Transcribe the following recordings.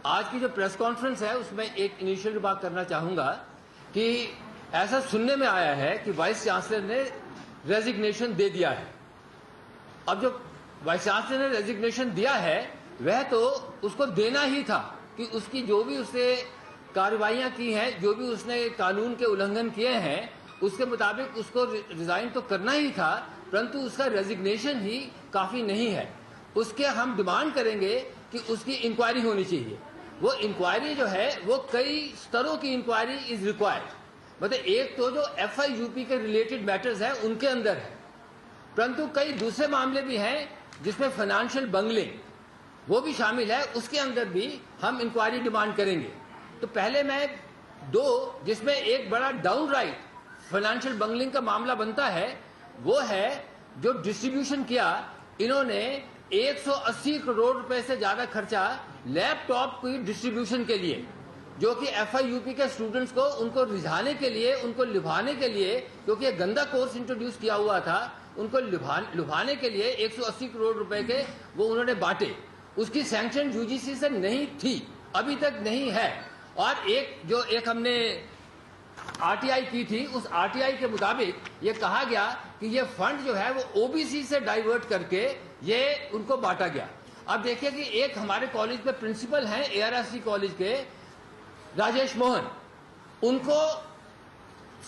आज की जो प्रेस कॉन्फ्रेंस है उसमें एक इनिशियल बात करना चाहूंगा कि ऐसा सुनने में आया है कि वाइस चांसलर ने रेजिग्नेशन दे दिया है। अब जो वाइस चांसलर ने रेजिग्नेशन दिया है वह तो उसको देना ही था कि उसकी जो भी उसने कार्रवाइयां की हैं, जो भी उसने कानून के उल्लंघन किए हैं, उसके मुताबिक उसको रिजाइन तो करना ही था, परंतु उसका रेजिग्नेशन ही काफी नहीं है। उसके हम डिमांड करेंगे कि उसकी इंक्वायरी होनी चाहिए। वो इंक्वायरी जो है वो कई स्तरों की इंक्वायरी इज रिक्वायर्ड। मतलब एक तो जो FIUP के रिलेटेड मैटर्स हैं उनके अंदर है, परंतु कई दूसरे मामले भी हैं जिसमें फाइनेंशियल बंगलिंग वो भी शामिल है, उसके अंदर भी हम इंक्वायरी डिमांड करेंगे। तो पहले मैं दो, जिसमें एक बड़ा डाउन राइट फाइनेंशियल बंगलिंग का मामला बनता है, वो है जो डिस्ट्रीब्यूशन किया इन्होंने 180 करोड़ रुपए से ज्यादा खर्चा लैपटॉप की डिस्ट्रीब्यूशन के लिए, जो कि FIUP के स्टूडेंट्स को उनको रिझाने के लिए, उनको लुभाने के लिए, क्योंकि ये गंदा कोर्स इंट्रोड्यूस किया हुआ था, उनको लुभाने के लिए 180 करोड़ रुपए के वो उन्होंने बांटे। उसकी सैंक्शन UGC से नहीं थी, अभी तक नहीं है। और एक हमने RTI की थी, उस RTI के मुताबिक ये कहा गया कि ये फंड जो है वो OBC से डाइवर्ट करके ये उनको बांटा गया। अब देखिए कि एक हमारे कॉलेज में प्रिंसिपल हैं ARSC कॉलेज के, राजेश मोहन, उनको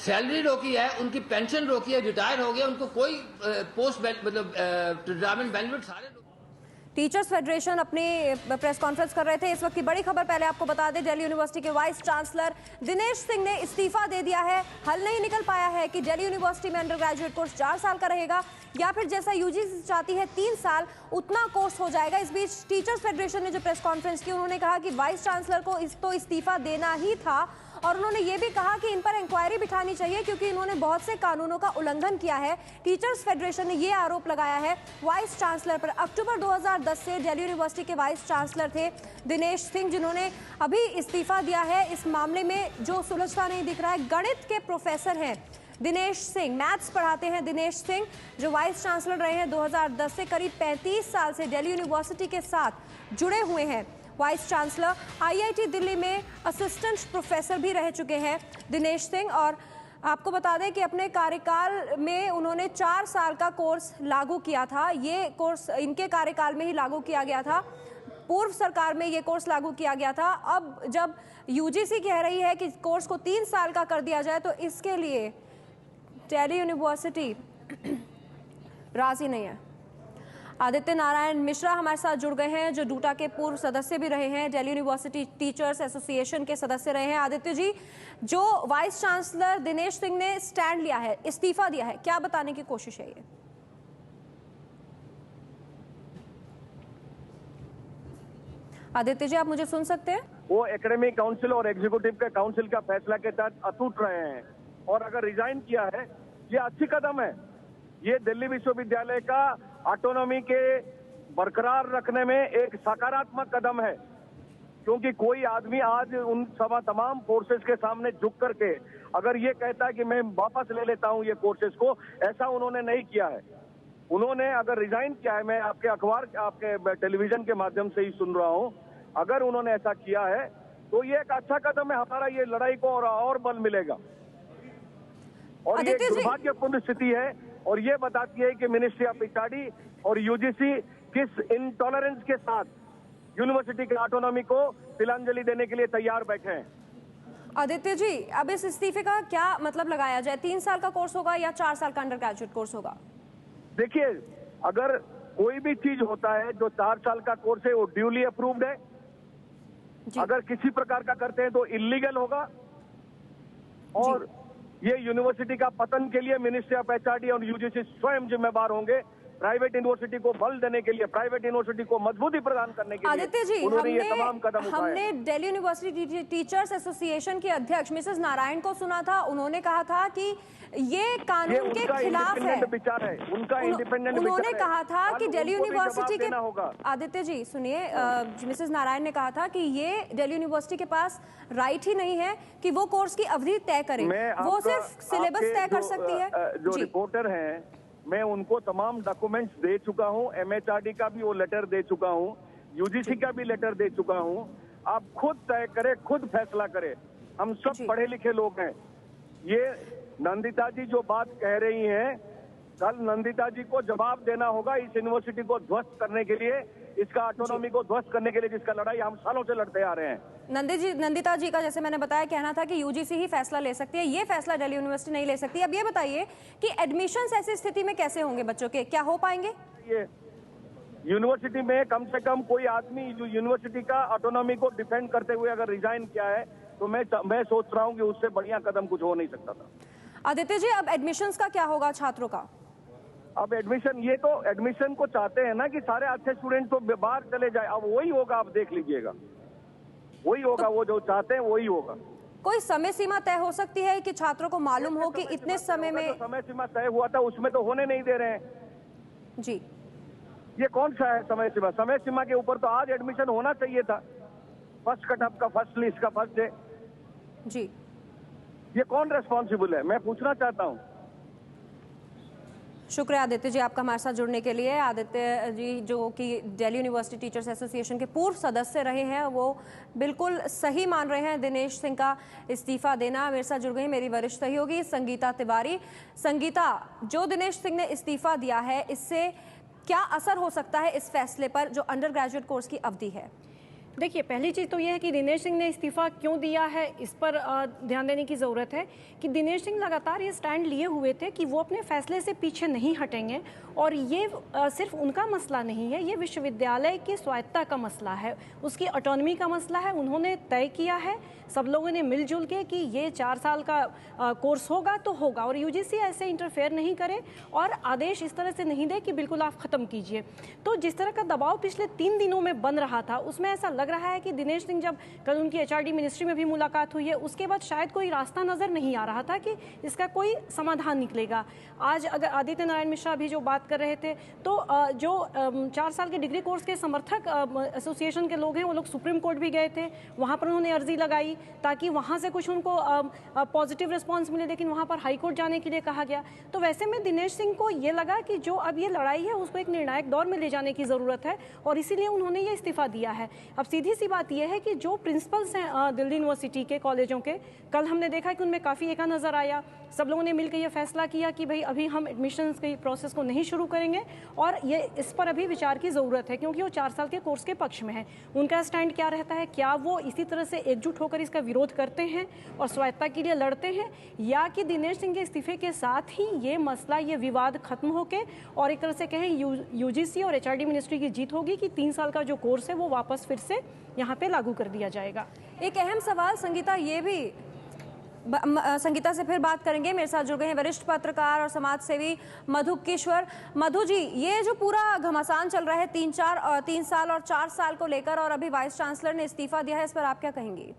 सैलरी रोकी है, उनकी पेंशन रोकी है, रिटायर हो गए, उनको कोई पोस्ट मतलब रिटायरमेंट बेनिफिट सारे। टीचर्स फेडरेशन अपनी प्रेस कॉन्फ्रेंस कर रहे थे। इस वक्त की बड़ी खबर पहले आपको बता दें, दिल्ली यूनिवर्सिटी के वाइस चांसलर दिनेश सिंह ने इस्तीफा दे दिया है। हल नहीं निकल पाया है कि दिल्ली यूनिवर्सिटी में अंडर ग्रेजुएट कोर्स 4 साल का रहेगा या फिर जैसा UGC चाहती है 3 साल उतना कोर्स हो जाएगा। इस बीच टीचर्स फेडरेशन ने जो प्रेस कॉन्फ्रेंस की, उन्होंने कहा कि वाइस चांसलर को तो इस्तीफा देना ही था, और उन्होंने ये भी कहा कि इन पर इंक्वायरी बिठानी चाहिए क्योंकि इन्होंने बहुत से कानूनों का उल्लंघन किया है। टीचर्स फेडरेशन ने ये आरोप लगाया है वाइस चांसलर पर। अक्टूबर 2010 से दिल्ली यूनिवर्सिटी के वाइस चांसलर थे दिनेश सिंह, जिन्होंने अभी इस्तीफा दिया है। इस मामले में जो सुलझता नहीं दिख रहा है, गणित के प्रोफेसर हैं दिनेश सिंह, मैथ्स पढ़ाते हैं दिनेश सिंह, जो वाइस चांसलर रहे हैं 2010 से। करीब 35 साल से दिल्ली यूनिवर्सिटी के साथ जुड़े हुए हैं। वाइस चांसलर IIT दिल्ली में असिस्टेंट प्रोफेसर भी रह चुके हैं दिनेश सिंह। और आपको बता दें कि अपने कार्यकाल में उन्होंने 4 साल का कोर्स लागू किया था। ये कोर्स इनके कार्यकाल में ही लागू किया गया था, पूर्व सरकार में ये कोर्स लागू किया गया था। अब जब UGC कह रही है कि कोर्स को 3 साल का कर दिया जाए, तो इसके लिए दिल्ली यूनिवर्सिटी राजी नहीं है। आदित्य नारायण मिश्रा हमारे साथ जुड़ गए हैं, जो डूटा के पूर्व सदस्य भी रहे हैं, दिल्ली यूनिवर्सिटी टीचर्स एसोसिएशन के सदस्य रहे हैं। आदित्य जी, जो वाइस चांसलर दिनेश सिंह ने स्टैंड लिया है, इस्तीफा दिया है, क्या बताने की कोशिश है ये? आदित्य जी, आप मुझे सुन सकते हैं? वो एकेडमिक काउंसिल और एग्जीक्यूटिव के काउंसिल का फैसला के तहत अटूट रहे हैं, और अगर रिजाइन किया है, ये अच्छी कदम है। ये दिल्ली विश्वविद्यालय का ऑटोनॉमी के बरकरार रखने में एक सकारात्मक कदम है, क्योंकि कोई आदमी आज उन तमाम फोर्सेस के सामने झुक करके अगर ये कहता है कि मैं वापस ले लेता हूं ये कोर्सेस को, ऐसा उन्होंने नहीं किया है। उन्होंने अगर रिजाइन किया है, मैं आपके अखबार, आपके टेलीविजन के माध्यम से ही सुन रहा हूं, अगर उन्होंने ऐसा किया है तो ये एक अच्छा कदम है। हमारा ये लड़ाई को और बल मिलेगा। और ये दुर्भाग्यपूर्ण स्थिति है, और ये बताती है कि मिनिस्ट्री ऑफ HRD और UGC किस इंटॉलरेंस के साथ यूनिवर्सिटी की ऑटोनॉमी को तिलांजलि देने के लिए तैयार बैठे हैं। आदित्य जी, अब इस इस्तीफे का क्या मतलब लगाया जाए? 3 साल का कोर्स होगा या 4 साल का अंडर ग्रेजुएट कोर्स होगा? देखिए, अगर कोई भी चीज होता है जो 4 साल का कोर्स है, वो ड्यूली अप्रूव्ड है। अगर किसी प्रकार का करते हैं तो इलीगल होगा, और ये यूनिवर्सिटी का पतन के लिए मिनिस्ट्री ऑफ HRD और UGC स्वयं जिम्मेदार होंगे। प्राइवेट यूनिवर्सिटी को बल देने के लिए, प्राइवेट यूनिवर्सिटी को मजबूती प्रदान करने के आदित्य जी, लिए उन्होंने ये तमाम कदम उठाए। हमने दिल्ली यूनिवर्सिटी टीचर्स एसोसिएशन की अध्यक्ष मिसेस नारायण को सुना था। उन्होंने कहा था कि ये कानून के खिलाफ है। विचार है उनका, इंडिपेंडेंट। उन्होंने कहा था कि दिल्ली यूनिवर्सिटी के, आदित्य जी सुनिए, मिसेस नारायण ने कहा था कि ये दिल्ली यूनिवर्सिटी के पास राइट ही नहीं है कि वो कोर्स की अवधि तय करे, वो सिर्फ सिलेबस तय कर सकती है। जो रिपोर्टर हैं, मैं उनको तमाम डॉक्यूमेंट्स दे चुका हूं, MHRD का भी वो लेटर दे चुका हूं, UGC का भी लेटर दे चुका हूं। आप खुद तय करें, खुद फैसला करें। हम सब जी। पढ़े लिखे लोग हैं। ये नंदिता जी जो बात कह रही हैं, कल नंदिता जी को जवाब देना होगा इस यूनिवर्सिटी को ध्वस्त करने के लिए, इसका ऑटोनॉमी को ध्वस्त करने के लिए जिसका लड़ाई हम सालों से लड़ते आ रहे हैं। नंदिता जी का जैसे मैंने बताया कहना था कि यूजीसी ही फैसला ले सकती है, ये फैसला दिल्ली यूनिवर्सिटी नहीं ले सकती। अब ये बताइए कि एडमिशंस ऐसी स्थिति में कैसे होंगे बच्चों के, क्या हो पाएंगे? ये यूनिवर्सिटी में कम से कम कोई आदमी जो यूनिवर्सिटी का ऑटोनॉमी को डिफेंड करते हुए अगर रिजाइन किया है तो मैं सोच रहा हूं कि उससे बढ़िया कदम कुछ हो नहीं सकता था। आदित्य जी, अब एडमिशंस का क्या होगा छात्रों का? अब एडमिशन, ये तो एडमिशन को चाहते हैं ना कि सारे अच्छे स्टूडेंट तो बाहर चले जाए। अब वही होगा, आप देख लीजिएगा, वही होगा, वो जो चाहते हैं वही होगा। कोई समय सीमा तय हो सकती है कि छात्रों को मालूम हो कि इतने समय में? समय सीमा तय हुआ था उसमें तो होने नहीं दे रहे हैं जी। ये कौन सा है समय सीमा? समय सीमा के ऊपर तो आज एडमिशन होना चाहिए था। फर्स्ट कटअप का, फर्स्ट लिस्ट का फर्स्ट डे। जी, ये कौन रेस्पॉन्सिबल है, मैं पूछना चाहता हूँ। शुक्रिया आदित्य जी आपका हमारे साथ जुड़ने के लिए। आदित्य जी जो कि दिल्ली यूनिवर्सिटी टीचर्स एसोसिएशन के पूर्व सदस्य रहे हैं, वो बिल्कुल सही मान रहे हैं दिनेश सिंह का इस्तीफा देना। मेरे साथ जुड़ गई मेरी वरिष्ठ सहयोगी संगीता तिवारी। संगीता, जो दिनेश सिंह ने इस्तीफा दिया है, इससे क्या असर हो सकता है इस फैसले पर जो अंडर ग्रेजुएट कोर्स की अवधि है? देखिए, पहली चीज़ तो यह है कि दिनेश सिंह ने इस्तीफा क्यों दिया है, इस पर ध्यान देने की ज़रूरत है कि दिनेश सिंह लगातार ये स्टैंड लिए हुए थे कि वो अपने फैसले से पीछे नहीं हटेंगे। और ये सिर्फ उनका मसला नहीं है, ये विश्वविद्यालय की स्वायत्तता का मसला है, उसकी ऑटोनॉमी का मसला है। उन्होंने तय किया है सब लोगों ने मिलजुल के कि ये 4 साल का कोर्स होगा तो होगा, और यूजीसी ऐसे इंटरफेयर नहीं करे और आदेश इस तरह से नहीं दे कि बिल्कुल आप ख़त्म कीजिए। तो जिस तरह का दबाव पिछले 3 दिनों में बन रहा था, उसमें ऐसा लग रहा है कि दिनेश सिंह, जब कल उनकी एचआरडी मिनिस्ट्री में भी मुलाकात हुई है, उसके बाद शायद कोई रास्ता नज़र नहीं आ रहा था कि इसका कोई समाधान निकलेगा। आज अगर आदित्य नारायण मिश्रा भी जो बात कर रहे थे, तो जो 4 साल के डिग्री कोर्स के समर्थक एसोसिएशन के लोग हैं, वो लोग सुप्रीम कोर्ट भी गए थे, वहाँ पर उन्होंने अर्जी लगाई ताकि वहाँ से कुछ उनको पॉजिटिव रिस्पांस मिले, लेकिन वहाँ पर हाई कोर्ट जाने के लिए कहा गया। तो वैसे में दिनेश सिंह को ये लगा कि जो अब ये लड़ाई है उसको एक निर्णायक दौर में ले जाने की ज़रूरत है, और इसीलिए उन्होंने ये इस्तीफा दिया है। अब सीधी सी बात यह है कि जो प्रिंसिपल्स हैं दिल्ली यूनिवर्सिटी के कॉलेजों के, कल हमने देखा कि उनमें काफ़ी एका नज़र आया। सब लोगों ने मिलकर ये फैसला किया कि भाई अभी हम एडमिशन्स की प्रोसेस को नहीं शुरू करेंगे, और ये इस पर अभी विचार की ज़रूरत है, क्योंकि वो 4 साल के कोर्स के पक्ष में है। उनका स्टैंड क्या रहता है, क्या वो इसी तरह से एकजुट होकर इसका विरोध करते हैं और स्वायत्तता के लिए लड़ते हैं, या कि दिनेश सिंह के इस्तीफे के साथ ही ये मसला, ये विवाद खत्म होके और एक तरह से कहें यूजीसी और एचआरडी मिनिस्ट्री की जीत होगी कि 3 साल का जो कोर्स है वो वापस फिर से यहाँ पे लागू कर दिया जाएगा। एक अहम सवाल संगीता, ये भी संगीता से फिर बात करेंगे। मेरे साथ जुड़ गए हैं वरिष्ठ पत्रकार और समाज सेवी मधु किश्वर। मधु जी, ये जो पूरा घमासान चल रहा है 3 साल और 4 साल को लेकर, और अभी वाइस चांसलर ने इस्तीफा दिया है, इस पर आप क्या कहेंगी?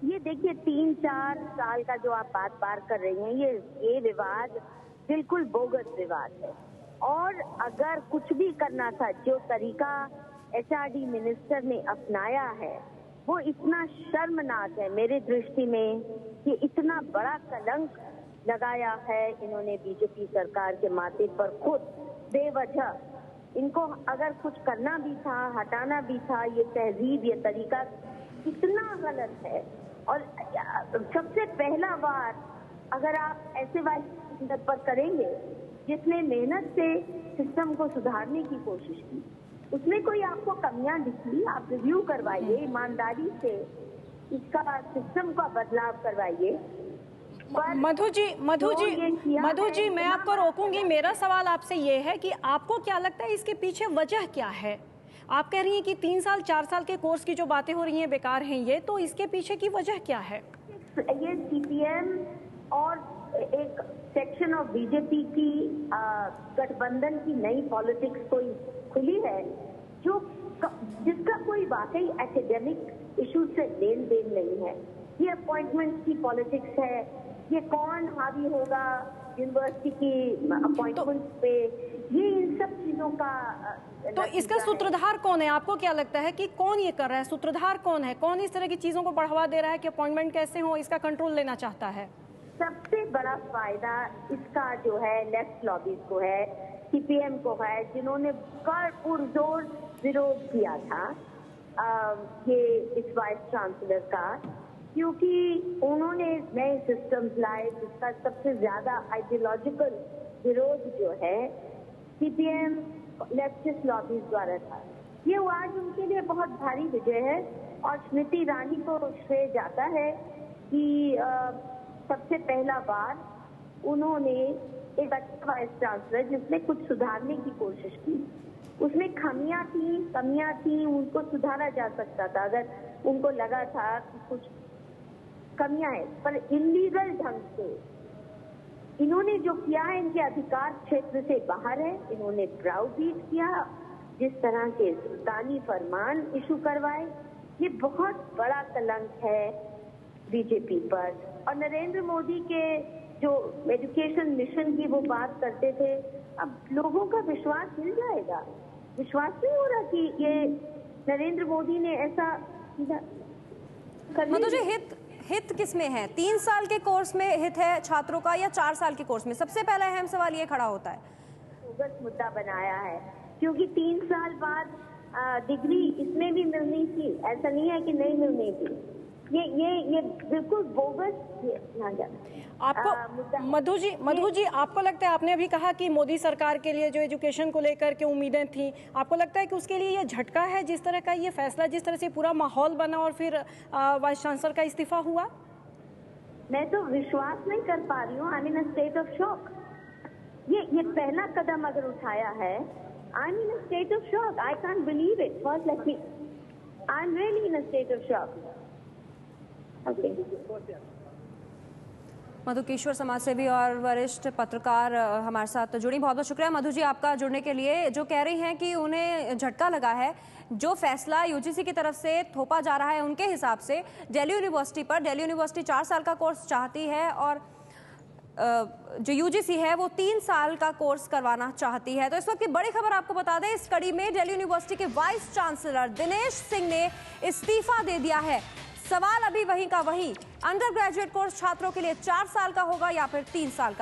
ये देखिए, 3-4 साल का जो आप बात कर रही हैं, ये विवाद बिल्कुल बोगस विवाद है। और अगर कुछ भी करना था, जो तरीका एचआरडी मिनिस्टर ने अपनाया है वो इतना शर्मनाक है मेरे दृष्टि में कि इतना बड़ा कलंक लगाया है इन्होंने बीजेपी सरकार के माथे पर खुद बेवजह। इनको अगर कुछ करना भी था, हटाना भी था, ये तहजीब, ये तरीका कितना गलत है। और सबसे पहला बार अगर आप ऐसे वाइस पर करेंगे जिसने मेहनत से सिस्टम को सुधारने की कोशिश की, उसमें कोई आपको कमियां दिखी, आप रिव्यू करवाइए, ईमानदारी से इसका सिस्टम का बदलाव करवाइए। मधु जी मैं आपको रोकूंगी। मेरा सवाल आपसे ये है कि आपको क्या लगता है इसके पीछे वजह क्या है? आप कह रही हैं कि 3 साल 4 साल के कोर्स की जो बातें हो रही हैं बेकार हैं, ये तो इसके पीछे की वजह क्या है? ये सीपीएम और एक सेक्शन ऑफ बीजेपी की गठबंधन की नई पॉलिटिक्स कोई खुली है, जिसका कोई वाकई एकेडमिक इशू से लेन देन नहीं है। ये अपॉइंटमेंट की पॉलिटिक्स है, ये कौन हावी होगा यूनिवर्सिटी की अपॉइंटमेंट पे, ये इन सब चीजों का तो इसका सूत्रधार कौन है? आपको क्या लगता है कि कौन ये कर रहा है? सूत्रधार कौन है? कौन इस तरह की चीजों को बढ़ावा दे रहा है कि अपॉइंटमेंट कैसे हो, इसका कंट्रोल लेना चाहता है? सबसे बड़ा फायदा इसका जो है लेफ्ट लॉबीज को है, सीपीएम को है, जिन्होंने पुरजोर विरोध किया था। ये इस वाइस चांसलर का, क्योंकि उन्होंने नए सिस्टम्स लाए जिसका सबसे ज्यादा आइडियोलॉजिकल विरोध जो है सीपीएम लेफ्टिस्ट लॉबीज द्वारा था। ये आज उनके लिए बहुत भारी विजय है और स्मृति ईरानी को श्रेय जाता है कि सबसे पहला बार उन्होंने एक अच्छा वाइस चांसलर जिसने कुछ सुधारने की कोशिश की। उसमें कमियां थी, उनको सुधारा जा सकता था अगर उनको लगा था कि कुछ कमियां हैं, पर इलीगल ढंग से इन्होंने जो किया है इनके अधिकार क्षेत्र से बाहर है। इन्होंने ब्राउबीट किया, जिस तरह के सुल्तानी फरमान इशू करवाए, ये बहुत बड़ा कलंक है बीजेपी पर। और नरेंद्र मोदी के जो एजुकेशन मिशन की वो बात करते थे, अब लोगों का विश्वास मिल जाएगा। विश्वास नहीं हो रहा कि ये नरेंद्र मोदी ने ऐसा मधु जी, हित किसमें है? 3 साल के कोर्स में हित है छात्रों का या 4 साल के कोर्स में? सबसे पहला अहम सवाल ये खड़ा होता है। बोगस मुद्दा बनाया है क्योंकि 3 साल बाद डिग्री इसमें भी मिलनी थी, ऐसा नहीं है कि नहीं मिलनी थी। ये बिल्कुल बोगस आपको मधु जी आपको लगता है, आपने अभी कहा कि मोदी सरकार के लिए जो एजुकेशन को लेकर के उम्मीदें थी, आपको लगता है कि उसके लिए ये झटका है जिस तरह का ये फैसला, जिस तरह से पूरा माहौल बना और फिर वाइस चांसलर का इस्तीफा हुआ? मैं तो विश्वास नहीं कर पा रही हूँ। I am in a state of shock. ये पहला कदम अगर उठाया है, I am in a state of shock. I can't believe it. First let me, I am really in a state of shock. Madhu Kishwar, समाज सेवी और वरिष्ठ पत्रकार हमारे साथ जुड़ी। बहुत बहुत शुक्रिया मधु जी आपका जुड़ने के लिए। जो कह रही हैं कि उन्हें झटका लगा है, जो फैसला यूजीसी की तरफ से थोपा जा रहा है उनके हिसाब से दिल्ली यूनिवर्सिटी पर। दिल्ली यूनिवर्सिटी 4 साल का कोर्स चाहती है और जो यूजीसी है वो 3 साल का कोर्स करवाना चाहती है। तो इस वक्त की बड़ी खबर आपको बता दें, इस कड़ी में दिल्ली यूनिवर्सिटी के वाइस चांसलर दिनेश सिंह ने इस्तीफा दे दिया है। सवाल अभी वहीं का वहीं, अंडर ग्रेजुएट कोर्स छात्रों के लिए 4 साल का होगा या फिर 3 साल का?